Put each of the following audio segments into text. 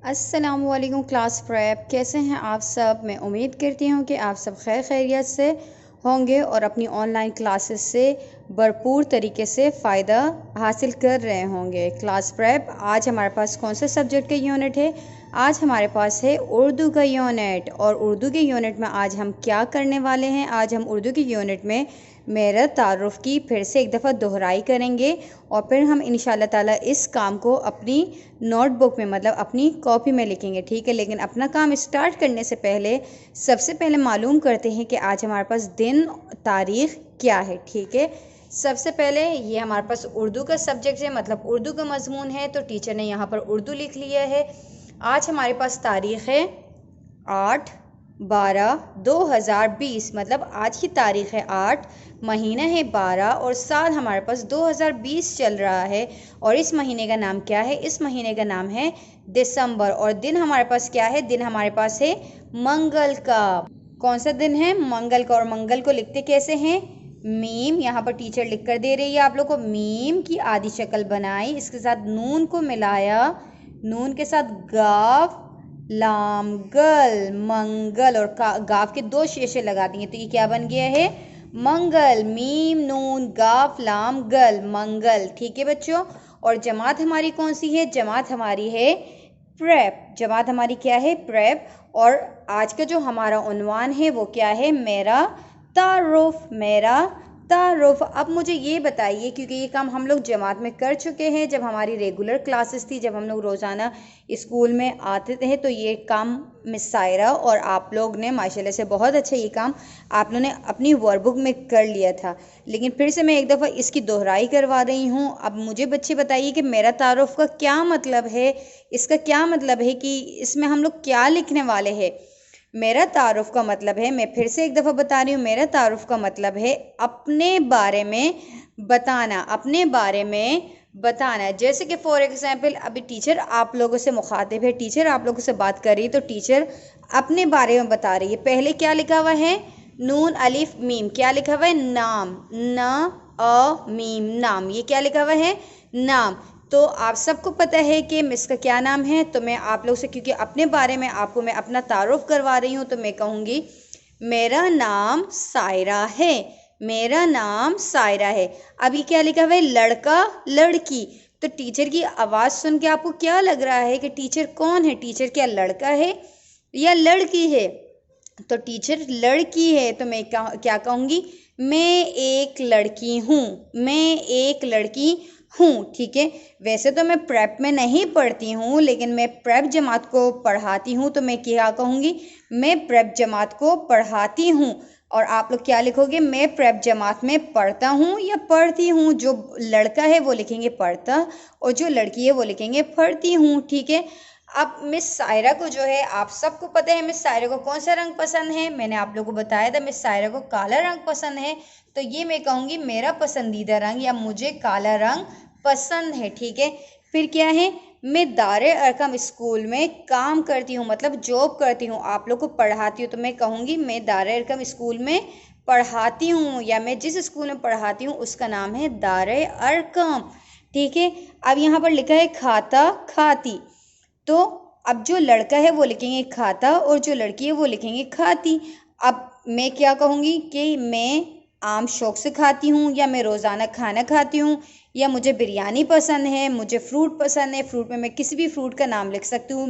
अस्सलामुअलैकुम class prep, कैसे हैं आप सब। मैं उम्मीद करती हूँ कि आप सब खैर खैरियत से होंगे और अपनी ऑनलाइन क्लासेस से भरपूर तरीके से फ़ायदा हासिल कर रहे होंगे। क्लास प्रेप, आज हमारे पास कौन से सब्जेक्ट का यूनिट है? आज हमारे पास है उर्दू का यूनिट। और उर्दू के यूनिट में आज हम क्या करने वाले हैं? आज हम उर्दू के यूनिट में मेरा तारुफ़ की फिर से एक दफ़ा दोहराई करेंगे और फिर हम इंशाल्लाह ताला इस काम को अपनी नोटबुक में मतलब अपनी कॉपी में लिखेंगे, ठीक है। लेकिन अपना काम स्टार्ट करने से पहले सबसे पहले मालूम करते हैं कि आज हमारे पास दिन तारीख़ क्या है, ठीक है। सबसे पहले ये हमारे पास उर्दू का सब्जेक्ट है, मतलब उर्दू का मजमून है, तो टीचर ने यहाँ पर उर्दू लिख लिया है। आज हमारे पास तारीख़ है 8/12/2020, मतलब आज की तारीख़ है 8, महीना है 12 और साल हमारे पास 2020 चल रहा है। और इस महीने का नाम क्या है? इस महीने का नाम है दिसंबर। और दिन हमारे पास क्या है? दिन हमारे पास है मंगल का। कौन सा दिन है? मंगल का। और मंगल को लिखते कैसे हैं? मीम। यहाँ पर टीचर लिख कर दे रही है आप लोग को। मीम की आधी शक्ल बनाई, इसके साथ नून को मिलाया, नून के साथ गाफ लाम गल मंगल, और गाफ के 2 शेषे लगा दिए तो ये क्या बन गया है? मंगल। मीम नून गाफ लाम गल मंगल, ठीक है बच्चों। और जमात हमारी कौन सी है? जमात हमारी है प्रेप। जमात हमारी क्या है? प्रेप। और आज का जो हमारा उन्वान है वो क्या है? मेरा तारुफ। मेरा तारुफ। अब मुझे ये बताइए, क्योंकि ये काम हम लोग जमात में कर चुके हैं जब हमारी रेगुलर क्लासेस थी, जब हम लोग रोज़ाना स्कूल में आते थे, तो ये काम मिस सायरा और आप लोग ने माशाल्लाह से बहुत अच्छा ये काम आप लोगों ने अपनी वर्कबुक में कर लिया था। लेकिन फिर से मैं एक दफ़ा इसकी दोहराई करवा रही हूँ। अब मुझे बच्चे बताइए कि मेरा तारुफ का क्या मतलब है, इसका क्या मतलब है, कि इसमें हम लोग क्या लिखने वाले हैं। मेरा तारुफ का मतलब है, मैं फिर से एक दफ़ा बता रही हूँ, मेरा तारुफ का मतलब है अपने बारे में बताना, अपने बारे में बताना। जैसे कि फॉर एग्जांपल अभी टीचर आप लोगों से मुखातिब है, टीचर आप लोगों से बात कर रही है, तो टीचर अपने बारे में बता रही है। पहले क्या लिखा हुआ है? नून अलिफ मीम। क्या लिखा हुआ है? नाम। न अ मीम, नाम। ये क्या लिखा हुआ है? नाम। तो आप सबको पता है कि मिस का क्या नाम है। तो मैं आप लोग से, क्योंकि अपने बारे में आपको मैं अपना तारुफ करवा रही हूँ, तो मैं कहूँगी मेरा नाम सायरा है। मेरा नाम सायरा है। अभी क्या लिखा हुआ है? लड़का लड़की। तो टीचर की आवाज़ सुन के आपको क्या लग रहा है कि टीचर कौन है? टीचर क्या लड़का है या लड़की है? तो टीचर लड़की है, तो मैं क्या कहूँगी? मैं एक लड़की हूँ। मैं एक लड़की हूँ, ठीक है। वैसे तो मैं प्रेप में नहीं पढ़ती हूँ, लेकिन मैं प्रेप जमात को पढ़ाती हूँ, तो मैं क्या कहूँगी? मैं प्रेप जमात को पढ़ाती हूँ। और आप लोग क्या लिखोगे? मैं प्रेप जमात में पढ़ता हूँ या पढ़ती हूँ। जो लड़का है वो लिखेंगे पढ़ता, और जो लड़की है वो लिखेंगे पढ़ती हूँ, ठीक है। अब मिस सायरा को जो है, आप सबको पता है मिस सायरा को कौन सा रंग पसंद है। मैंने आप लोगों को बताया था मिस सायरा को काला रंग पसंद है, तो ये मैं कहूँगी मेरा पसंदीदा रंग, या मुझे काला रंग पसंद है, ठीक है। फिर क्या है? मैं दारे अरकम स्कूल में काम करती हूँ, मतलब जॉब करती हूँ, आप लोग को पढ़ाती हूँ, तो मैं कहूँगी मैं दारे अरकम स्कूल में पढ़ाती हूँ, या मैं जिस स्कूल में पढ़ाती हूँ उसका नाम है दारे अरकम, ठीक है। अब यहाँ पर लिखा है खाता खाती, तो अब जो लड़का है वो लिखेंगे खाता और जो लड़की है वो लिखेंगे खाती। अब मैं क्या कहूँगी कि मैं आम शौक से खाती हूँ, या मैं रोज़ाना खाना खाती हूँ, या मुझे बिरयानी पसंद है, मुझे फ्रूट पसंद है। फ्रूट में मैं किसी भी फ्रूट का नाम लिख सकती हूँ।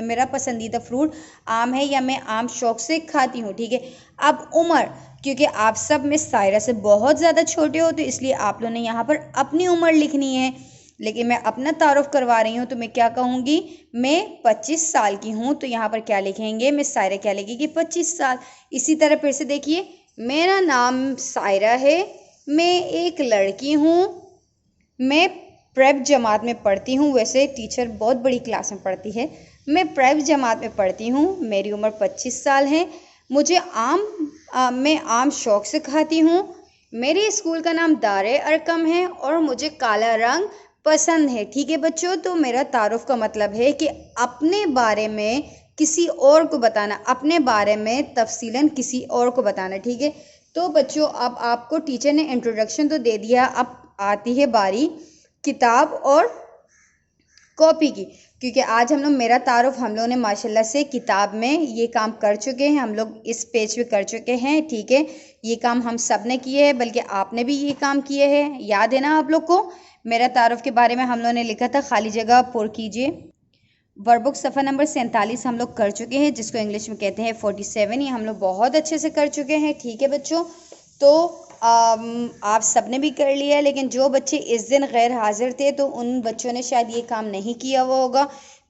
मेरा पसंदीदा फ्रूट आम है, या मैं आम शौक से खाती हूँ, ठीक है। अब उम्र, क्योंकि आप सब में सायरा से बहुत ज़्यादा छोटे हो, तो इसलिए आप लोगों ने यहाँ पर अपनी उम्र लिखनी है। लेकिन मैं अपना तारुफ करवा रही हूँ, तो मैं क्या कहूँगी? मैं 25 साल की हूँ, तो यहाँ पर क्या लिखेंगे? मैं सायरा क्या लिखेगी? 25 साल। इसी तरह फिर से देखिए, मेरा नाम सायरा है, मैं एक लड़की हूँ, मैं प्रेप जमात में पढ़ती हूँ। वैसे टीचर बहुत बड़ी क्लास में पढ़ती है, मैं प्रेप जमात में पढ़ती हूँ, मेरी उम्र 25 साल है, मुझे मैं आम शौक से खाती हूँ, मेरे स्कूल का नाम दारे अरकम है, और मुझे काला रंग पसंद है, ठीक है बच्चों। तो मेरा तारुफ का मतलब है कि अपने बारे में किसी और को बताना, अपने बारे में तफसीलन किसी और को बताना, ठीक है। तो बच्चों, अब आपको टीचर ने इंट्रोडक्शन तो दे दिया, अब आती है बारी किताब और कॉपी की, क्योंकि आज हम लोग मेरा तारुफ हम लोगों ने माशाल्लाह से किताब में ये काम कर चुके हैं, हम लोग इस पेज पे कर चुके हैं। ठीक है, ये काम हम सब ने किए हैं, बल्कि आपने भी ये काम किए हैं। याद है ना आप लोग को? मेरा तारुफ के बारे में हम लोगों ने लिखा था, खाली जगह पुर कीजिए। वर्कबुक सफ़ा नंबर 47 हम लोग कर चुके हैं, जिसको इंग्लिश में कहते हैं 47। ये हम लोग बहुत अच्छे से कर चुके हैं। ठीक है बच्चों, तो आप सब ने भी कर लिया है, लेकिन जो बच्चे इस दिन गैर हाजिर थे तो उन बच्चों ने शायद ये काम नहीं किया हुआ होगा।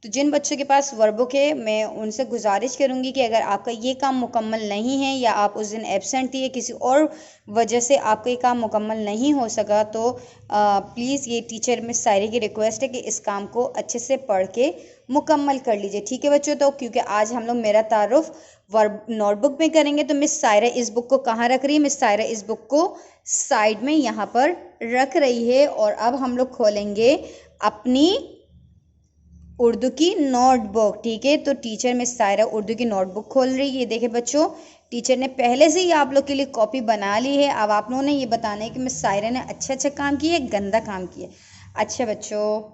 तो जिन बच्चों के पास वर्कबुक है, मैं उनसे गुजारिश करूंगी कि अगर आपका ये काम मुकम्मल नहीं है या आप उस दिन एब्सेंट थी या किसी और वजह से आपका ये काम मुकम्मल नहीं हो सका, तो प्लीज़ ये टीचर मिस सायरा की रिक्वेस्ट है कि इस काम को अच्छे से पढ़ के मुकम्मल कर लीजिए। ठीक है बच्चों, तो क्योंकि आज हम लोग मेरा तारुफ वर्ब नोटबुक में करेंगे, तो मिस सायरा इस बुक को कहाँ रख रही है? मिस सायरा इस बुक को साइड में यहाँ पर रख रही है। और अब हम लोग खोलेंगे अपनी उर्दू की नोटबुक। ठीक है, तो टीचर मिस सायरा उर्दू की नोटबुक खोल रही है। ये देखे बच्चों, टीचर ने पहले से ही आप लोग के लिए कॉपी बना ली है। अब आप लोगों ने ये बताना है कि मिस सायरा ने अच्छा काम किया, गंदा काम किया। अच्छा बच्चों,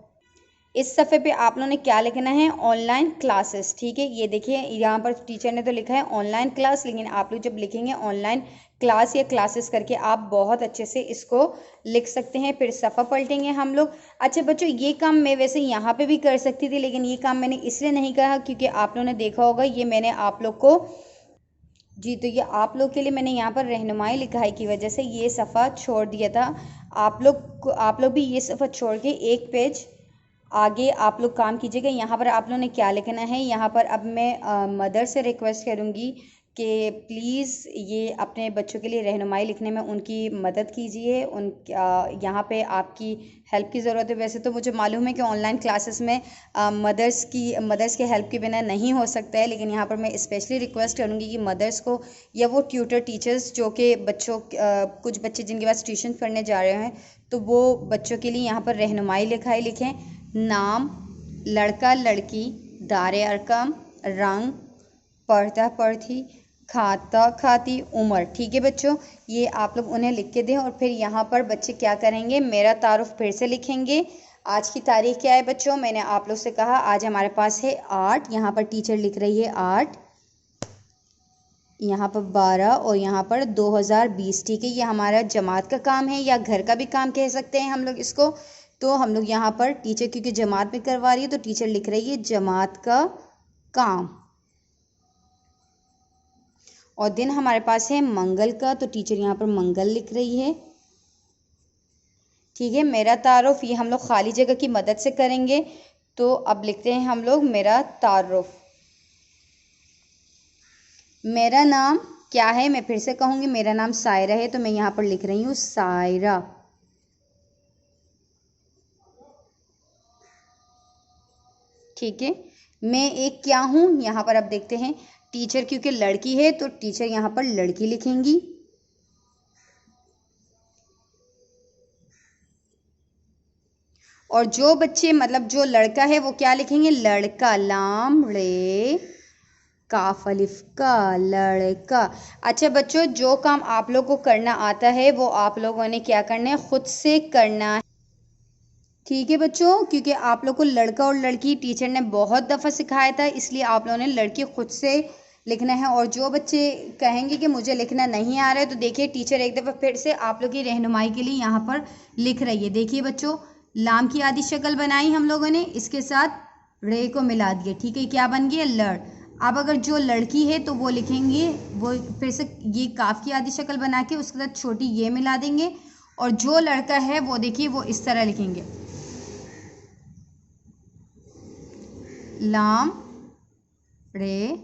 इस सफ़े पे आप लोगों ने क्या लिखना है? Online classes. ठीक है, ये देखिए यहाँ पर टीचर ने तो लिखा है ऑनलाइन क्लास, लेकिन आप लोग जब लिखेंगे ऑनलाइन क्लास या क्लासेस करके, आप बहुत अच्छे से इसको लिख सकते हैं। फिर सफ़ा पलटेंगे हम लोग। अच्छा बच्चों, ये काम मैं वैसे यहाँ पे भी कर सकती थी, लेकिन ये काम मैंने इसलिए नहीं कहा क्योंकि आप लोगों ने देखा होगा, ये मैंने आप लोग को जी, तो ये आप लोग के लिए मैंने यहाँ पर रहनुमाई लिखाई की वजह से ये सफ़ा छोड़ दिया था। आप लोग भी ये सफ़ा छोड़ के एक पेज आगे आप लोग काम कीजिएगा। यहाँ पर आप लोगों ने क्या लिखना है? यहाँ पर अब मैं मदर से रिक्वेस्ट करूँगी कि प्लीज़ ये अपने बच्चों के लिए रहनुमाई लिखने में उनकी मदद कीजिए। यहाँ पे आपकी हेल्प की ज़रूरत है। वैसे तो मुझे मालूम है कि ऑनलाइन क्लासेस में मदर्स के हेल्प के बिना नहीं हो सकता है, लेकिन यहाँ पर मैं स्पेशली रिक्वेस्ट करूँगी कि मदर्स को या वो ट्यूटर टीचर्स जो कि कुछ बच्चे जिनके पास ट्यूशन पढ़ने जा रहे हैं, तो वो बच्चों के लिए यहाँ पर रहनुमाई लिखें। नाम, लड़का लड़की, दारे अरकम, रंग, पढ़ता पढ़ती, खाता खाती, उम्र। ठीक है बच्चों, ये आप लोग उन्हें लिख के दें। और फिर यहाँ पर बच्चे क्या करेंगे? मेरा तारुफ फिर से लिखेंगे। आज की तारीख क्या है बच्चों? मैंने आप लोग से कहा आज हमारे पास है 8। यहाँ पर टीचर लिख रही है 8, यहाँ पर 12 और यहाँ पर 2020। ठीक है, ये हमारा जमात का काम है या घर का भी काम कह सकते हैं हम लोग इसको। तो हम लोग यहाँ पर टीचर क्योंकि जमात में करवा रही है, तो टीचर लिख रही है जमात का काम। और दिन हमारे पास है मंगल का, तो टीचर यहाँ पर मंगल लिख रही है। ठीक है, मेरा तारुफ ये हम लोग खाली जगह की मदद से करेंगे। तो अब लिखते हैं हम लोग मेरा तारुफ। मेरा नाम क्या है? मैं फिर से कहूँगी, मेरा नाम सायरा है, तो मैं यहाँ पर लिख रही हूँ सायरा। ठीक है, मैं एक क्या हूँ? यहाँ पर अब देखते हैं, टीचर क्योंकि लड़की है तो टीचर यहाँ पर लड़की लिखेंगी। और जो बच्चे मतलब जो लड़का है वो क्या लिखेंगे? लड़का, लाम रे काफ अलिफ का, लड़का। अच्छा बच्चों, जो काम आप लोग को करना आता है वो आप लोगों ने क्या करना है? खुद से करना है। ठीक है बच्चों, क्योंकि आप लोग को लड़का और लड़की टीचर ने बहुत दफ़ा सिखाया था, इसलिए आप लोगों ने लड़की खुद से लिखना है। और जो बच्चे कहेंगे कि मुझे लिखना नहीं आ रहा है, तो देखिए टीचर एक दफ़ा फिर से आप लोग की रहनुमाई के लिए यहाँ पर लिख रही है। देखिए बच्चों, लाम की आधी शक्ल बनाई हम लोगों ने, इसके साथ रे को मिला दिया। ठीक है, क्या बन गया? लड़। अब अगर जो लड़की है तो वो लिखेंगे, वो फिर से ये काफ की आधी शक्ल बना के उसके साथ छोटी ये मिला देंगे। और जो लड़का है वो देखिए वो इस तरह लिखेंगे, लाम रे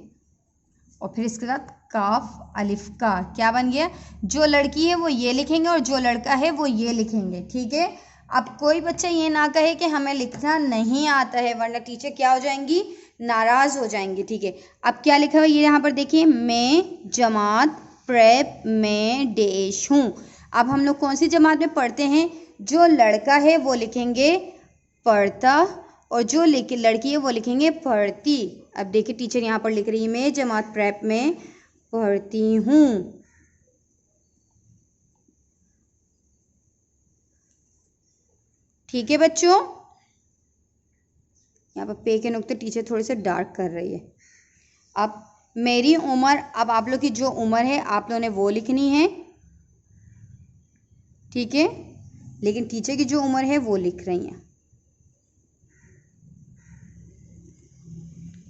और फिर इसके साथ काफ अलिफ का। क्या बन गया? जो लड़की है वो ये लिखेंगे और जो लड़का है वो ये लिखेंगे। ठीक है, अब कोई बच्चा ये ना कहे कि हमें लिखना नहीं आता है, वरना टीचर क्या हो जाएंगी? नाराज हो जाएंगी। ठीक है, अब क्या लिखा हुआ है ये यहाँ पर देखिए, मैं जमात प्रेप में डेश हूँ। अब हम लोग कौन सी जमात में पढ़ते हैं? जो लड़का है वो लिखेंगे पढ़ता और जो लड़की है वो लिखेंगे पढ़ती। अब देखिए टीचर यहाँ पर लिख रही है, मैं जमात प्रेप में पढ़ती हूँ। ठीक है बच्चों, यहाँ पर पे के नुक्ते टीचर थोड़े से डार्क कर रही है। अब मेरी उम्र, अब आप लोग की जो उम्र है आप लोगों ने वो लिखनी है, ठीक है, लेकिन टीचर की जो उम्र है वो लिख रही हैं।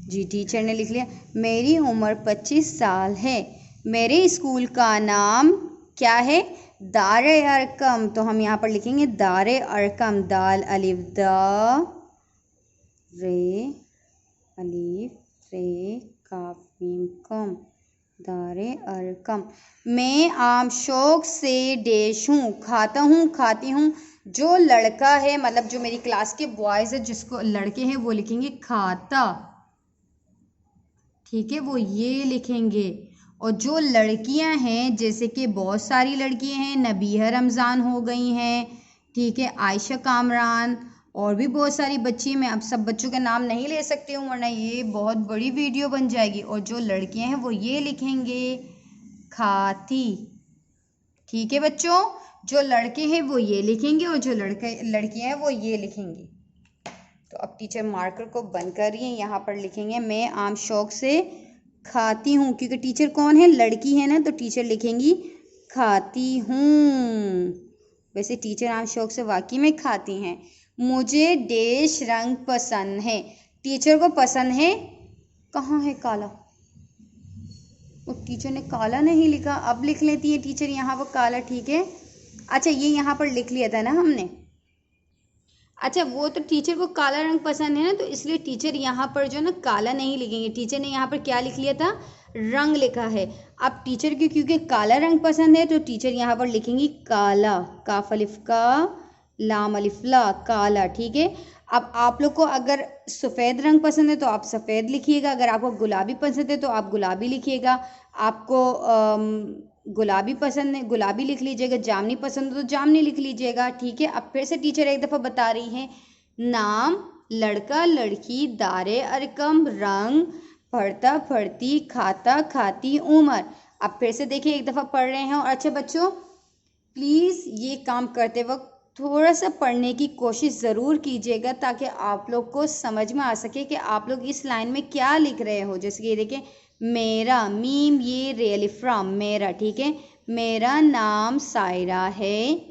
जी टीचर ने लिख लिया, मेरी उम्र 25 साल है। मेरे स्कूल का नाम क्या है? दारे अरकम। तो हम यहाँ पर लिखेंगे दारे अरकम, दाल अलिफ दा रे अलिफ रे काफ मीम कम, दारे अरकम। मैं आम शौक से डेश हूँ, खाता हूँ, खाती हूँ। जो लड़का है, मतलब जो मेरी क्लास के बॉयज़ है, जिसको लड़के हैं वो लिखेंगे खाता, ठीक है, वो ये लिखेंगे। और जो लड़कियां हैं, जैसे कि बहुत सारी लड़कियां हैं, नबीहा रमज़ान हो गई हैं, ठीक है, आयशा कामरान, और भी बहुत सारी बच्ची, मैं अब सब बच्चों के नाम नहीं ले सकती हूँ वरना ये बहुत बड़ी वीडियो बन जाएगी। और जो लड़कियां हैं वो ये लिखेंगे खाती, ठीक है बच्चों, जो लड़के हैं वो ये लिखेंगे और जो लड़कियां हैं वो ये लिखेंगी। तो अब टीचर मार्कर को बंद कर रही है, यहाँ पर लिखेंगे मैं आम शौक से खाती हूँ, क्योंकि टीचर कौन है? लड़की है ना, तो टीचर लिखेंगी खाती हूँ। वैसे टीचर आम शौक से वाकई में खाती हैं। मुझे डेश रंग पसंद है। टीचर को पसंद है, कहाँ है काला? और टीचर ने काला नहीं लिखा, अब लिख लेती है टीचर यहाँ पर काला, ठीक है। अच्छा ये यहाँ पर लिख लिया था ना हमने। अच्छा वो तो टीचर को काला रंग पसंद है ना, तो इसलिए टीचर यहाँ पर जो ना काला नहीं लिखेंगे, टीचर ने यहाँ पर क्या लिख लिया था? रंग लिखा है। अब टीचर को क्योंकि काला रंग पसंद है तो टीचर यहाँ पर लिखेंगी काला, काफ अलिफ का, लाम अलिफ ला, काला, ठीक है। अब आप लोग को अगर सफ़ेद रंग पसंद है तो आप सफ़ेद लिखिएगा, अगर आपको गुलाबी पसंद है तो आप गुलाबी लिखिएगा, आपको गुलाबी पसंद है गुलाबी लिख लीजिएगा, जामनी पसंद है तो जामनी लिख लीजिएगा, ठीक है। अब फिर से टीचर एक दफ़ा बता रही हैं, नाम लड़का लड़की, दारे अरकम, रंग, पढ़ता पढ़ती, खाता खाती, उम्र। अब फिर से देखिए एक दफ़ा पढ़ रहे हैं। और अच्छा बच्चों प्लीज़ ये काम करते वक्त थोड़ा सा पढ़ने की कोशिश ज़रूर कीजिएगा, ताकि आप लोग को समझ में आ सके कि आप लोग इस लाइन में क्या लिख रहे हो। जैसे कि ये देखें, मेरा, मीम ये रे अलिफ रा, मेरा, ठीक है। मेरा नाम सायरा है।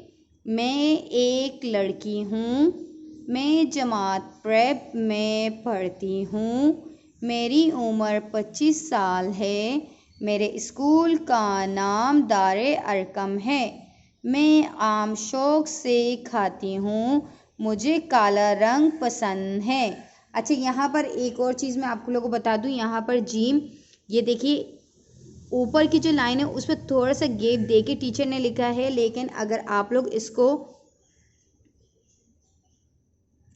मैं एक लड़की हूँ। मैं जमात प्रेप में पढ़ती हूँ। मेरी उम्र 25 साल है। मेरे स्कूल का नाम दारे अरकम है। मैं आम शौक से खाती हूँ। मुझे काला रंग पसंद है। अच्छा यहाँ पर एक और चीज़ मैं आप लोगों को बता दूँ, यहाँ पर जीम, ये देखिए ऊपर की जो लाइन है उस पर थोड़ा सा गैप दे के टीचर ने लिखा है, लेकिन अगर आप लोग इसको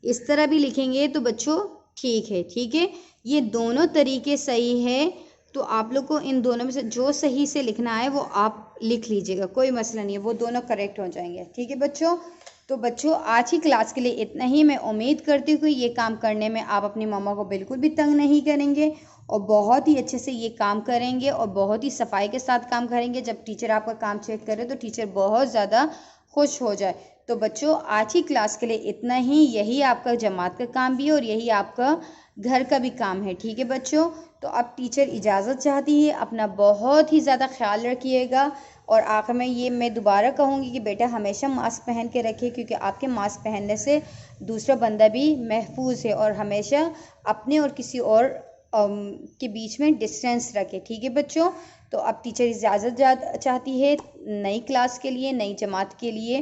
इस तरह भी लिखेंगे तो बच्चों ठीक है, ठीक है। ये दोनों तरीके सही है, तो आप लोग को इन दोनों में से जो सही से लिखना है वो आप लिख लीजिएगा, कोई मसला नहीं है, वो दोनों करेक्ट हो जाएंगे, ठीक है बच्चों। तो बच्चों आज की क्लास के लिए इतना ही। मैं उम्मीद करती हूँ कि ये काम करने में आप अपनी मम्मा को बिल्कुल भी तंग नहीं करेंगे और बहुत ही अच्छे से ये काम करेंगे और बहुत ही सफाई के साथ काम करेंगे। जब टीचर आपका काम चेक करे तो टीचर बहुत ज़्यादा खुश हो जाए। तो बच्चों आज की क्लास के लिए इतना ही। यही आपका जमात का काम भी है और यही आपका घर का भी काम है, ठीक है बच्चों। तो अब टीचर इजाज़त चाहती है, अपना बहुत ही ज़्यादा ख्याल रखिएगा। और आखिर में ये मैं दोबारा कहूँगी कि बेटा हमेशा मास्क पहन के रखिए, क्योंकि आपके मास्क पहनने से दूसरा बंदा भी महफूज है। और हमेशा अपने और किसी और के बीच में डिस्टेंस रखें, ठीक है बच्चों। तो अब टीचर इजाज़त चाहती है नई क्लास के लिए, नई जमात के लिए।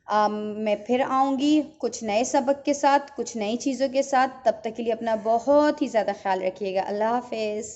मैं फिर आऊँगी कुछ नए सबक के साथ, कुछ नई चीज़ों के साथ। तब तक के लिए अपना बहुत ही ज़्यादा ख्याल रखिएगा। अल्लाह हाफ़िज़।